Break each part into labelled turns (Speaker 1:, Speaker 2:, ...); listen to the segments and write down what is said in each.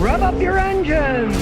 Speaker 1: Rev up your engines!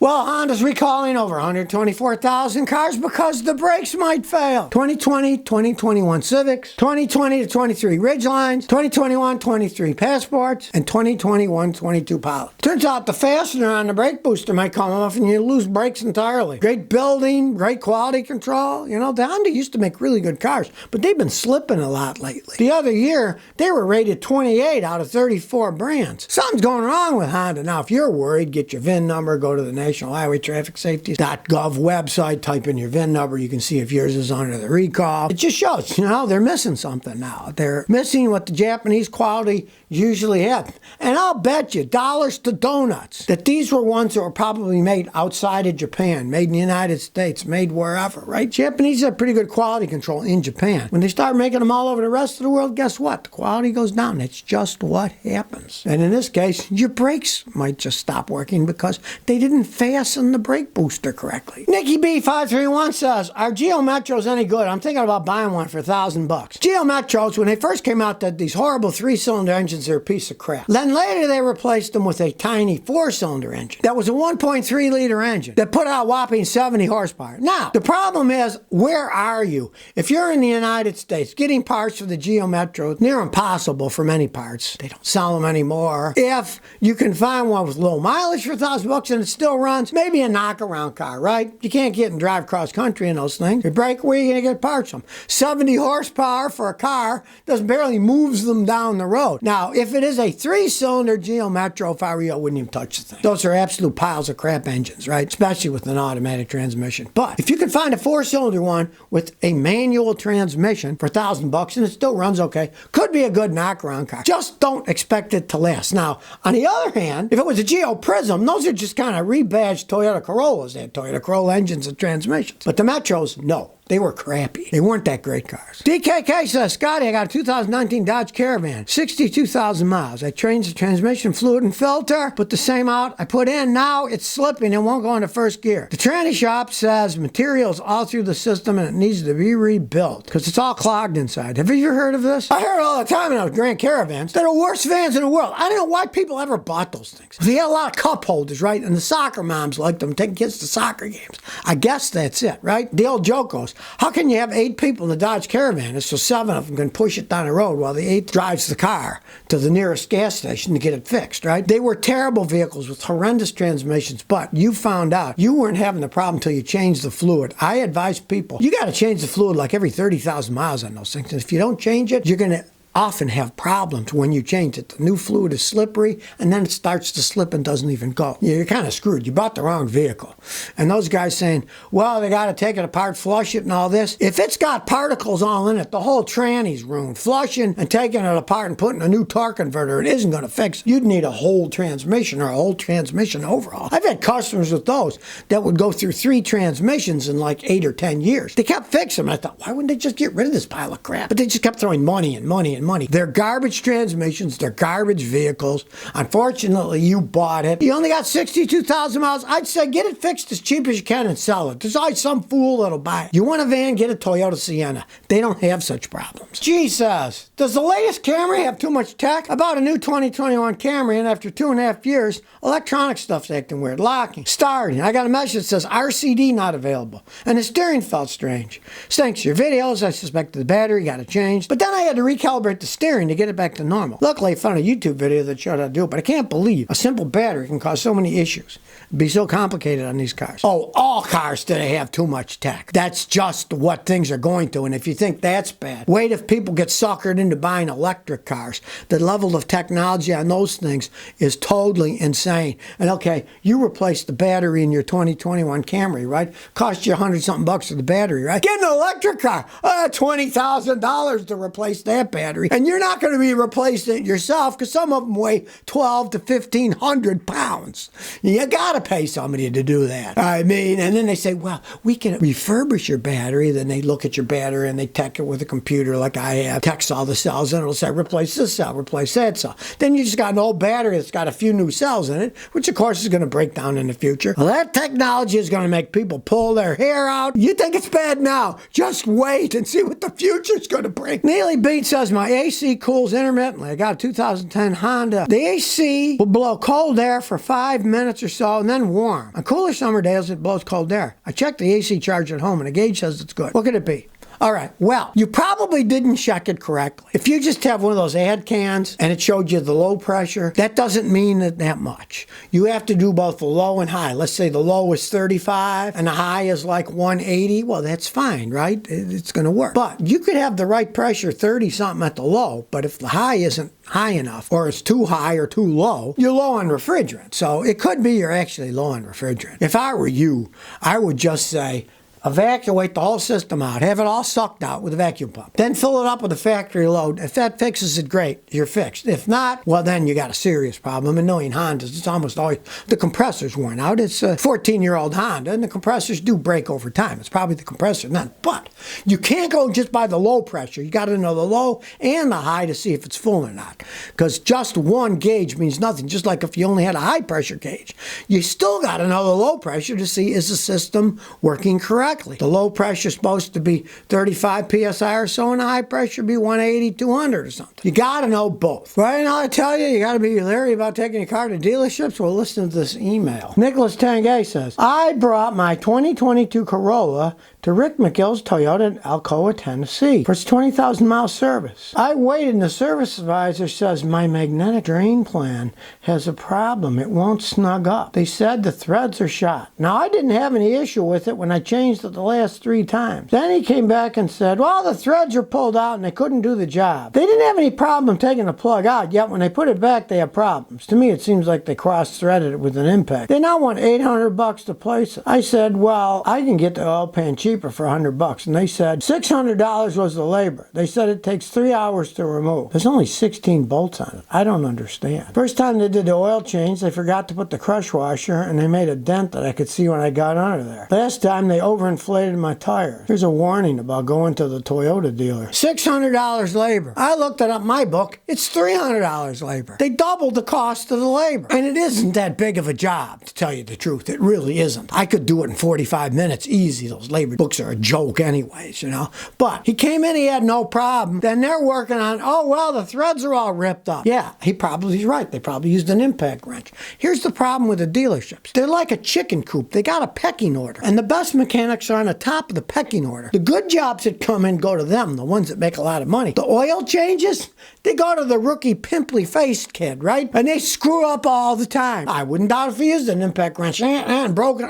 Speaker 2: Well, Honda's recalling over 124,000 cars because the brakes might fail. 2020, 2021 Civics, 2020 to 23 Ridgelines, 2021, 23 Passports, and 2021, 22 Pilots. Turns out the fastener on the brake booster might come off and you lose brakes entirely. Great building, great quality control. You know, the Honda used to make really good cars, but they've been slipping a lot lately. The other year, they were rated 28 out of 34 brands. Something's going wrong with Honda. Now, if you're worried, get your VIN number, go to the National Highway Traffic Safety.gov website, type in your VIN number. You can see if yours is under the recall. It just shows, you know, they're missing something now. They're missing what the Japanese quality usually have. And I'll bet you dollars to donuts that these were ones that were probably made outside of Japan, made in the United States, made wherever, right? Japanese have pretty good quality control in Japan. When they start making them all over the rest of the world, guess what? The quality goes down. It's just what happens. And in this case, your brakes might just stop working because they didn't fasten the brake booster correctly. Nikki B531 says, are Geo Metros any good? I'm thinking about buying one for $1,000. Geo Metros, when they first came out, had these horrible 3-cylinder engines. They're a piece of crap. Then later they replaced them with a tiny 4-cylinder engine. That was a 1.3 liter engine that put out whopping 70 horsepower. Now, the problem is, where are you? If you're in the United States, getting parts for the Geo Metro, near impossible for many parts. They don't sell them anymore. If you can find one with low mileage for $1,000 and it still runs, maybe a knockaround car, right? You can't get and drive cross country in those things. You break, where are you going to get parts from? 70 horsepower for a car doesn't barely moves them down the road. Now, if it is a 3-cylinder Geo Metro, if I were you, I wouldn't even touch the thing. Those are absolute piles of crap engines, right? Especially with an automatic transmission. But if you can find a 4-cylinder one with a manual transmission for $1,000 and it still runs okay, could be a good knockaround car. Just don't expect it to last. Now, on the other hand, if it was a Geo Prism, those are just kind of rebadged Toyota Corollas. They had Toyota Corolla engines and transmissions. But the Metros, no. They were crappy. They weren't that great cars. DKK says, Scotty, I got a 2019 Dodge Caravan, 62,000 miles. I changed the transmission fluid and filter, put the same out I put in. Now it's slipping and won't go into first gear. The tranny shop says materials all through the system and it needs to be rebuilt because it's all clogged inside. Have you ever heard of this? I heard all the time in those Grand Caravans. They're the worst vans in the world. I don't know why people ever bought those things. They had a lot of cup holders, right? And the soccer moms liked them, taking kids to soccer games. I guess that's it, right? The old joke goes, how can you have 8 people in the Dodge Caravan? And so 7 of them can push it down the road while the 8th drives the car to the nearest gas station to get it fixed, right? They were terrible vehicles with horrendous transmissions, but you found out you weren't having the problem until you changed the fluid. I advise people, you got to change the fluid like every 30,000 miles on those things. And if you don't change it, you're going to often have problems when you change it. The new fluid is slippery, and then it starts to slip and doesn't even go. You're kind of screwed. You bought the wrong vehicle. And those guys saying, well, they got to take it apart, flush it and all this. If it's got particles all in it, the whole tranny's ruined. Flushing and taking it apart and putting a new torque converter, it isn't going to fix it. You'd need a whole transmission or a whole transmission overhaul. I've had customers with those that would go through 3 transmissions in like 8 or 10 years. They kept fixing them. I thought, why wouldn't they just get rid of this pile of crap? But they just kept throwing money and money and money. They're garbage transmissions. They're garbage vehicles. Unfortunately, you bought it. You only got 62,000 miles. I'd say get it fixed as cheap as you can and sell it. There's always some fool that'll buy it. You want a van, get a Toyota Sienna. They don't have such problems. G says, does the latest Camry have too much tech? I bought a new 2021 Camry, and after 2.5 years, electronic stuff's acting weird. Locking, starting. I got a message that says RCD not available. And the steering felt strange. Thanks to your videos, I suspected the battery got it changed. But then I had to recalibrate the steering to get it back to normal. Luckily, I found a YouTube video that showed how to do it, but I can't believe a simple battery can cause so many issues. It'd be so complicated on these cars. Oh, all cars today have too much tech. That's just what things are going to, and if you think that's bad, wait if people get suckered into buying electric cars. The level of technology on those things is totally insane. And okay, you replaced the battery in your 2021 Camry, right? Cost you $100-something for the battery, right? Get an electric car. $20,000 to replace that battery, and you're not going to be replacing it yourself because some of them weigh 12 to 1,500 pounds. You got to pay somebody to do that. I mean, and then they say, well, we can refurbish your battery. Then they look at your battery and they tech it with a computer like I have, techs all the cells, and it'll say, replace this cell, replace that cell. Then you just got an old battery that's got a few new cells in it, which of course is going to break down in the future. Well, that technology is going to make people pull their hair out. You think it's bad now? Just wait and see what the future's going to bring. Neely Beat says, my My AC cools intermittently. I got a 2010 Honda. The AC will blow cold air for 5 minutes or so and then warm. On cooler summer days, it blows cold air. I checked the AC charge at home and the gauge says it's good. What could it be? All right, well, you probably didn't check it correctly. If you just have one of those ad cans and it showed you the low pressure, that doesn't mean that much. You have to do both the low and high. Let's say the low is 35 and the high is like 180. Well, that's fine, right? It's going to work. But you could have the right pressure, 30-something at the low, but if the high isn't high enough or it's too high or too low, you're low on refrigerant. So it could be you're actually low on refrigerant. If I were you, I would just say, evacuate the whole system out. Have it all sucked out with a vacuum pump. Then fill it up with a factory load. If that fixes it, great. You're fixed. If not, well, then you got a serious problem. And knowing Hondas, it's almost always the compressor's worn out. It's a 14-year-old Honda, and the compressors do break over time. It's probably the compressor, not. But you can't go just by the low pressure. You got to know the low and the high to see if it's full or not. Because just one gauge means nothing. Just like if you only had a high pressure gauge, you still got to know the low pressure to see is the system working correctly. The low pressure is supposed to be 35 psi or so, and the high pressure be 180, 200 or something. You got to know both. Right now, I tell you, you got to be leery about taking your car to dealerships. Well, listen to this email. Nicholas Tanguay says, I brought my 2022 Corolla to Rick McGill's Toyota in Alcoa, Tennessee for its 20,000 mile service. I waited and the service advisor says my magnetic drain plan has a problem. It won't snug up. They said the threads are shot. Now, I didn't have any issue with it when I changed it the last 3 times. Then he came back and said, well, the threads are pulled out and they couldn't do the job. They didn't have any problem taking the plug out, yet when they put it back, they have problems. To me, it seems like they cross-threaded it with an impact. They now want $800 to place it. I said, well, I can get the oil pan cheaper for $100. And they said $600 was the labor. They said it takes 3 hours to remove. There's only 16 bolts on it. I don't understand. First time they did the oil change, they forgot to put the crush washer and they made a dent that I could see when I got under there. Last time they overinflated my tires. Here's a warning about going to the Toyota dealer. $600 labor. I looked it up in my book. It's $300 labor. They doubled the cost of the labor. And it isn't that big of a job, to tell you the truth. It really isn't. I could do it in 45 minutes easy. Those labor books are a joke anyways, you know. But he came in, he had no problem. Then they're working on, oh, well, the threads are all ripped up. Yeah, he probably is right. They probably used an impact wrench. Here's the problem with the dealerships. They're like a chicken coop. They got a pecking order. And the best mechanics are on the top of the pecking order. The good jobs that come in go to them, the ones that make a lot of money. The oil changes, they go to the rookie pimply-faced kid, right? And they screw up all the time. I wouldn't doubt if he used an impact wrench and broke it.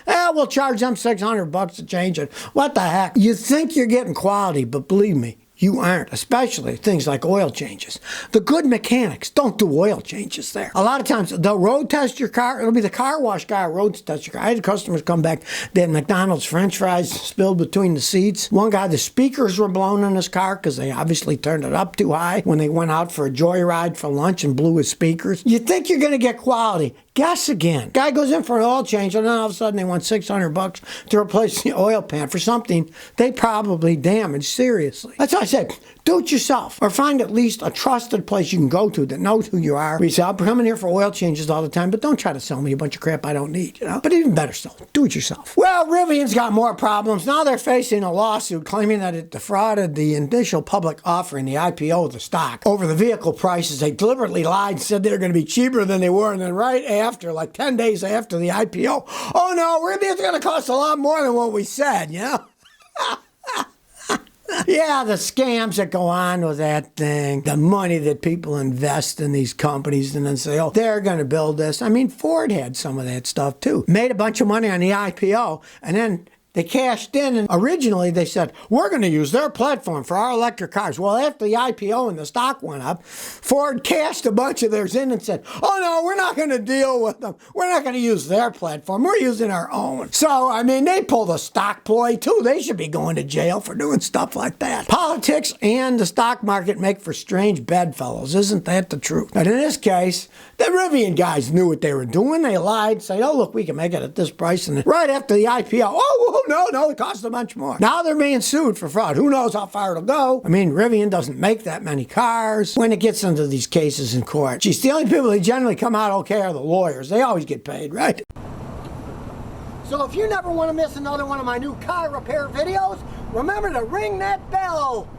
Speaker 2: We'll charge them $600 to change it. What the heck? You think you're getting quality, but believe me, you aren't, especially things like oil changes. The good mechanics don't do oil changes there. A lot of times, they'll road test your car. It'll be the car wash guy who road test your car. I had customers come back, they had McDonald's French fries spilled between the seats. One guy, the speakers were blown in his car because they obviously turned it up too high when they went out for a joyride for lunch and blew his speakers. You think you're going to get quality. Guess again. Guy goes in for an oil change, and then all of a sudden they want $600 to replace the oil pan for something they probably damaged seriously. That's why I said, do it yourself, or find at least a trusted place you can go to that knows who you are. We say, I'm coming here for oil changes all the time, but don't try to sell me a bunch of crap I don't need, you know? But even better still, do it yourself. Well, Rivian's got more problems. Now they're facing a lawsuit claiming that it defrauded the initial public offering, the IPO of the stock, over the vehicle prices. They deliberately lied and said they were going to be cheaper than they were, and then right after, like 10 days after the IPO, oh no, Rivian's going to cost a lot more than what we said, you know? Yeah, the scams that go on with that thing, the money that people invest in these companies and then say, oh, they're going to build this. I mean, Ford had some of that stuff too. Made a bunch of money on the IPO, and then they cashed in, and originally they said, we're going to use their platform for our electric cars. Well, after the IPO and the stock went up, Ford cashed a bunch of theirs in and said, oh no, we're not going to deal with them. We're not going to use their platform. We're using our own. So, I mean, they pulled a stock ploy too. They should be going to jail for doing stuff like that. Politics and the stock market make for strange bedfellows. Isn't that the truth? But in this case, the Rivian guys knew what they were doing. They lied, said, oh, look, we can make it at this price. And right after the IPO, oh, no, it costs a bunch more. Now they're being sued for fraud. Who knows how far it'll go? I mean, Rivian doesn't make that many cars. When it gets into these cases in court, geez, the only people that generally come out okay are the lawyers. They always get paid, right? So if you never want to miss another one of my new car repair videos, remember to ring that bell.